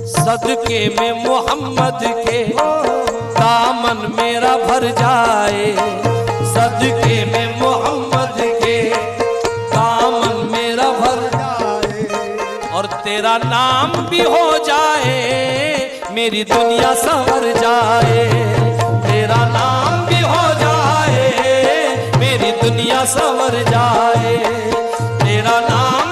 सदके में मोहम्मद के दामन मेरा भर जाए, सदके में मोहम्मद के दामन मेरा भर जाए, और तेरा नाम भी हो जाए मेरी दुनिया संवर जाए, तेरा नाम भी हो जाए मेरी दुनिया संवर जाए, तेरा नाम